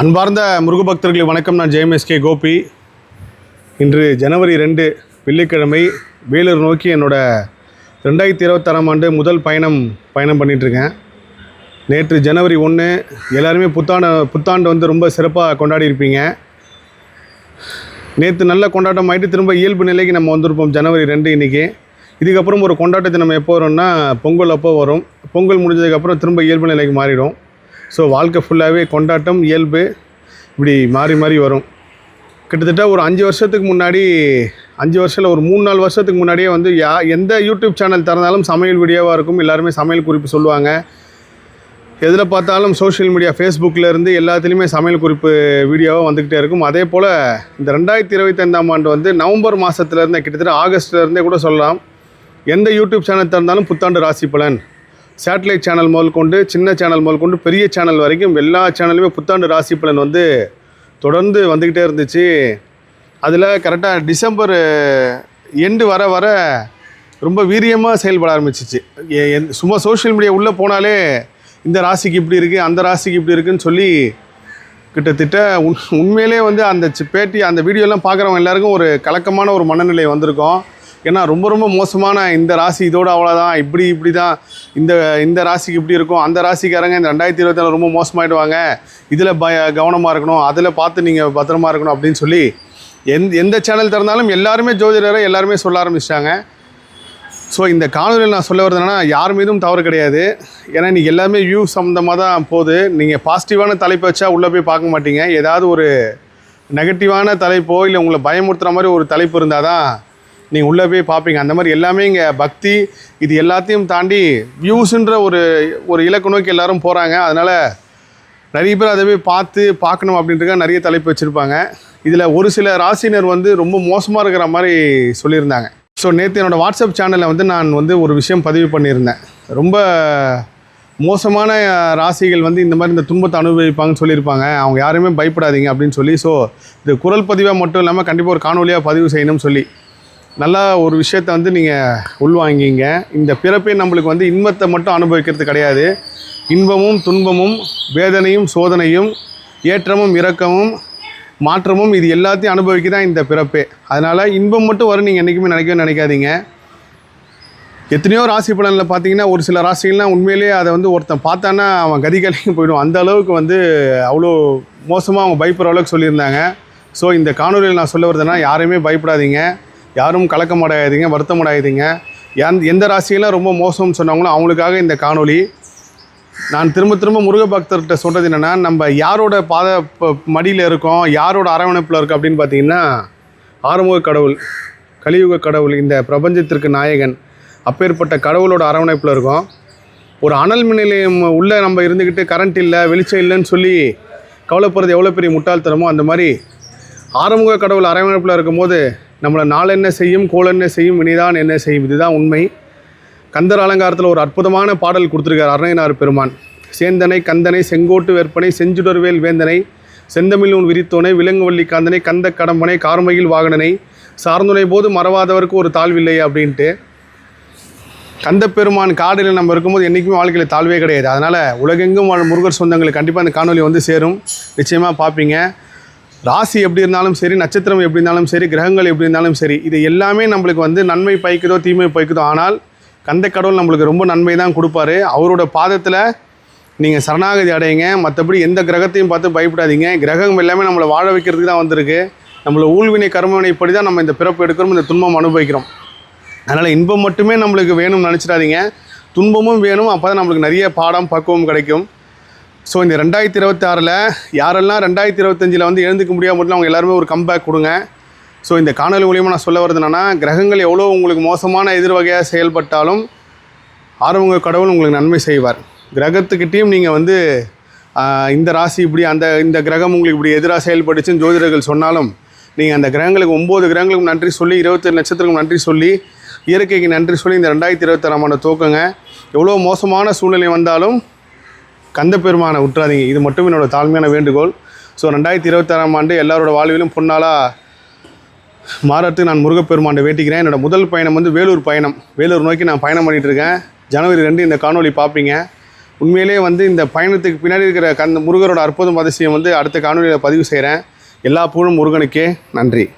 அன்பார்ந்த முருகபக்தர்களுக்கு வணக்கம். நான் ஜெயம்எஸ்கே கோபி. இன்று ஜனவரி 2 வெள்ளிக்கிழமை வேலூர் நோக்கி என்னோட 2026ஆம் ஆண்டு முதல் பயணம் பண்ணிகிட்ருக்கேன். நேற்று ஜனவரி 1 எல்லாருமே புத்தாண்டு வந்து ரொம்ப சிறப்பாக கொண்டாடி இருப்பீங்க. நேற்று நல்ல கொண்டாட்டம் ஆகிட்டு திரும்ப இயல்பு நிலைக்கு நம்ம வந்திருப்போம். ஜனவரி 2 இன்றைக்கி. இதுக்கப்புறம் ஒரு கொண்டாட்டத்தை நம்ம எப்போ வரோம்னா பொங்கல் அப்போ வரும். பொங்கல் முடிஞ்சதுக்கப்புறம் திரும்ப இயல்பு நிலைக்கு மாறிடும். ஸோ வாழ்க்கை ஃபுல்லாகவே கொண்டாட்டம் இயல்பு இப்படி மாறி மாறி வரும். கிட்டத்தட்ட ஒரு 5 வருஷத்துக்கு முன்னாடி 5 வருஷத்தில் ஒரு 3-4 வருஷத்துக்கு முன்னாடியே வந்து எந்த யூடியூப் சேனல் திறந்தாலும் சமையல் வீடியோவாக இருக்கும். எல்லாருமே சமையல் குறிப்பு சொல்லுவாங்க. எதில் பார்த்தாலும் சோஷியல் மீடியா ஃபேஸ்புக்கிலேருந்து எல்லாத்துலேயுமே சமையல் குறிப்பு வீடியோவாக வந்துக்கிட்டே இருக்கும். அதே போல் இந்த 2025ஆம் ஆண்டு வந்து நவம்பர் மாதத்துலேருந்தே கிட்டத்தட்ட ஆகஸ்ட்லேருந்தே கூட சொல்லலாம், எந்த யூடியூப் சேனல் திறந்தாலும் புத்தாண்டு ராசி பலன், சேட்டலைட் சேனல் முதல் கொண்டு சின்ன சேனல் முதல் கொண்டு பெரிய சேனல் வரைக்கும் எல்லா சேனலுமே புத்தாண்டு ராசி பலன் வந்து தொடர்ந்து வந்துக்கிட்டே இருந்துச்சு. அதில் கரெக்டாக டிசம்பர் எண்டு வர வர ரொம்ப வீரியமாக செயல்பட ஆரம்பிச்சிச்சு. சும்மா சோஷியல் மீடியா உள்ளே போனாலே இந்த ராசிக்கு இப்படி இருக்குது, அந்த ராசிக்கு இப்படி இருக்குதுன்னு சொல்லி கிட்டத்தட்ட உண்மையிலே வந்து அந்த பேட்டி அந்த வீடியோலாம் பார்க்குறவங்க எல்லாருக்கும் ஒரு கலக்கமான ஒரு மனநிலை வந்திருக்கும். ஏன்னா ரொம்ப ரொம்ப மோசமான இந்த ராசி இதோட அவ்வளோதான், இப்படி தான் இந்த ராசிக்கு இப்படி இருக்கும், அந்த ராசிக்காரங்க இந்த 2024 ரொம்ப மோசமாகிடுவாங்க, இதில் கவனமாக இருக்கணும், அதில் பார்த்து நீங்கள் பத்திரமா இருக்கணும் அப்படின்னு சொல்லி எந்த சேனல் திறந்தாலும் எல்லாருமே ஜோதிடரை எல்லாருமே சொல்ல ஆரம்பிச்சிட்டாங்க. ஸோ இந்த காணொலியில் நான் சொல்ல வருதுன்னா யார் மீதும் தவறு கிடையாது. ஏன்னா இன்றைக்கி எல்லாமே வியூ சம்மந்தமாக தான் போகுது. நீங்கள் பாசிட்டிவான தலைப்பை வச்சா உள்ளே போய் பார்க்க மாட்டீங்க. ஏதாவது ஒரு நெகட்டிவான தலைப்போ இல்லை உங்களை பயமுறுத்துகிற மாதிரி ஒரு தலைப்பு இருந்தால் தான் நீங்கள் உள்ளே போய் பார்ப்பீங்க. அந்த மாதிரி எல்லாமே இங்கே பக்தி இது எல்லாத்தையும் தாண்டி வியூஸுன்ற ஒரு இலக்கு நோக்கி எல்லோரும் போகிறாங்க. அதனால் நிறைய பேர் அதை போய் பார்க்கணும் அப்படின்றதுக்காக நிறைய தலைப்பு வச்சுருப்பாங்க. இதில் ஒரு சில ராசினர் வந்து ரொம்ப மோசமாக இருக்கிற மாதிரி சொல்லியிருந்தாங்க. ஸோ நேற்று என்னோடய வாட்ஸ்அப் சேனலில் வந்து நான் வந்து ஒரு விஷயம் பதிவு பண்ணியிருந்தேன். ரொம்ப மோசமான ராசிகள் வந்து இந்த மாதிரி இந்த துன்பத்தை அனுபவிப்பாங்கன்னு சொல்லியிருப்பாங்க. அவங்க யாருமே பயப்படாதீங்க அப்படின்னு சொல்லி. ஸோ இது குரல் பதிவாக மட்டும் இல்லாமல் கண்டிப்பாக ஒரு காணொலியாக பதிவு செய்யணும்னு சொல்லி நல்லா ஒரு விஷயத்தை வந்து நீங்கள் உள்வாங்கிங்க. இந்த பிறப்பே நம்மளுக்கு வந்து இன்பத்தை மட்டும் அனுபவிக்கிறது கிடையாது. இன்பமும் துன்பமும் வேதனையும் சோதனையும் ஏற்றமும் இரக்கமும் மாற்றமும் இது எல்லாத்தையும் அனுபவிக்க தான் இந்த பிறப்பே. அதனால் இன்பம் மட்டும் வரும் நீங்கள் என்றைக்குமே நினைக்காதீங்க. எத்தனையோ ராசி பலனில் பார்த்தீங்கன்னா ஒரு சில ராசிகள்லாம் உண்மையிலேயே அதை வந்து ஒருத்தன் பார்த்தான்னா அவன் கதிகலையும் போயிடும். அந்த அளவுக்கு வந்து அவ்வளோ மோசமாக அவங்க பயப்படுற அளவுக்கு சொல்லியிருந்தாங்க. ஸோ இந்த காணொலியில் நான் சொல்ல வருதுன்னா யாரையுமே பயப்படாதீங்க, யாரும் கலக்கமடையாதீங்க, வருத்தமடையாதீங்க. எந்த ராசியெல்லாம் ரொம்ப மோசம்னு சொன்னாங்களோ அவங்களுக்காக இந்த காணொலி. நான் திரும்ப முருக பக்தர்கிட்ட சொல்கிறது என்னென்னா, நம்ம யாரோட மடியில் இருக்கோம், யாரோட அரவணைப்பில் இருக்கோம் அப்படின்னு பார்த்தீங்கன்னா ஆறுமுக கடவுள், கலியுக கடவுள், இந்த பிரபஞ்சத்திற்கு நாயகன், அப்பேற்பட்ட கடவுளோட அரவணைப்பில் இருக்கோம். ஒரு அனல் மின் நிலையம் உள்ளே நம்ம இருந்துக்கிட்டு கரண்ட் இல்லை வெளிச்சம் இல்லைன்னு சொல்லி கவலைப்படுறது எவ்வளோ பெரிய முட்டாள்தனமோ, அந்த மாதிரி ஆறுமுக கடவுள் அரவணைப்பில் இருக்கும்போது நம்மளை நாள் என்ன செய்யும் கோள் என்ன செய்யும் இனிதான் என்ன செய்யும், இதுதான் உண்மை. கந்தர் அலங்காரத்தில் ஒரு அற்புதமான பாடல் கொடுத்துருக்கார் அருணையனார் பெருமான். சேந்தனை கந்தனை செங்கோட்டு வேற்பனை செஞ்சுடர்வேல் வேந்தனை செந்தமிழ் உன் விரித்தோனை விலங்குவள்ளி காந்தனை கந்த கடம்பனை கார்மையில் வாகனனை சார்ந்துனை போது மறவாதவருக்கு ஒரு தாழ்வில்லை அப்படின்ட்டு. கந்த பெருமான் காடில் நம்ம இருக்கும்போது என்றைக்குமே வாழ்க்கையில் தாழ்வே கிடையாது. அதனால் உலகெங்கும் முருகர் சொந்தங்களுக்கு கண்டிப்பாக அந்த காணொலி வந்து சேரும். நிச்சயமாக பார்ப்பீங்க. ராசி எப்படி இருந்தாலும் சரி, நட்சத்திரம் எப்படி இருந்தாலும் சரி, கிரகங்கள் எப்படி இருந்தாலும் சரி, இது எல்லாமே நம்மளுக்கு வந்து நன்மை பயக்குதோ தீமை பயக்குதோ. ஆனால் கந்த கடவுள் நம்மளுக்கு ரொம்ப நன்மை தான் கொடுப்பாரு. அவரோட பாதத்தில் நீங்கள் சரணாகதி அடையுங்க. மற்றபடி எந்த கிரகத்தையும் பார்த்து பயப்படாதீங்க. கிரகம் எல்லாமே நம்மளை வாழ வைக்கிறதுக்கு தான் வந்திருக்கு. நம்மளை ஊழ்வினை கர்மவினைப்படி தான் நம்ம இந்த பிறப்பு எடுக்கிறோம், இந்த துன்பம் அனுபவிக்கிறோம். அதனால் இன்பம் மட்டுமே நம்மளுக்கு வேணும்னு நினச்சிடாதீங்க, துன்பமும் வேணும். அப்போ தான் நம்மளுக்கு நிறைய பாடம் பக்குவம் கிடைக்கும். ஸோ இந்த 2026 யாரெல்லாம் 2025 வந்து எழுந்துக்க முடியாமல் அவங்க எல்லாருமே ஒரு கம்பேக் கொடுங்க. ஸோ இந்த காணொலி மூலியமாக நான் சொல்ல வருது என்னென்னா, கிரகங்கள் எவ்வளோ உங்களுக்கு மோசமான எதிர்வகையாக செயல்பட்டாலும் ஆறுமுக கடவுள் உங்களுக்கு நன்மை செய்வார். கிரகத்துக்கிட்டேயும் நீங்கள் வந்து இந்த ராசி இப்படி இந்த கிரகம் உங்களுக்கு இப்படி எதிராக செயல்பட்டுச்சுன்னு ஜோதிடர்கள் சொன்னாலும் நீங்கள் அந்த கிரகங்களுக்கு 9 கிரகங்களுக்கும் நன்றி சொல்லி 27 நட்சத்திரங்களுக்கு நன்றி சொல்லி இயற்கைக்கு நன்றி சொல்லி இந்த 2026ஆம் ஆண்டு துவக்குங்க. எவ்வளோ மோசமான சூழ்நிலை வந்தாலும் கந்த பெருமானை விட்டுறாதீங்க. இது மட்டும் என்னோடய தாழ்மையான வேண்டுகோள். ஸோ 2026ஆம் ஆண்டு எல்லாரோட வாழ்விலும் பொன்னாளாக மாறத்துக்கு நான் முருகப்பெருமானை வேண்டிக்கிறேன். என்னோடய முதல் பயணம் வந்து வேலூர் பயணம். வேலூர் நோக்கி நான் பயணம் பண்ணிகிட்ருக்கேன். ஜனவரி 2 இந்த காணொலி பார்ப்பீங்க. உண்மையிலே வந்து இந்த பயணத்துக்கு பின்னாடி இருக்கிற முருகரோட அற்புதம் அதிசயம் வந்து அடுத்த காணொலியில் பதிவு செய்கிறேன். எல்லா புகழும் முருகனுக்கே. நன்றி.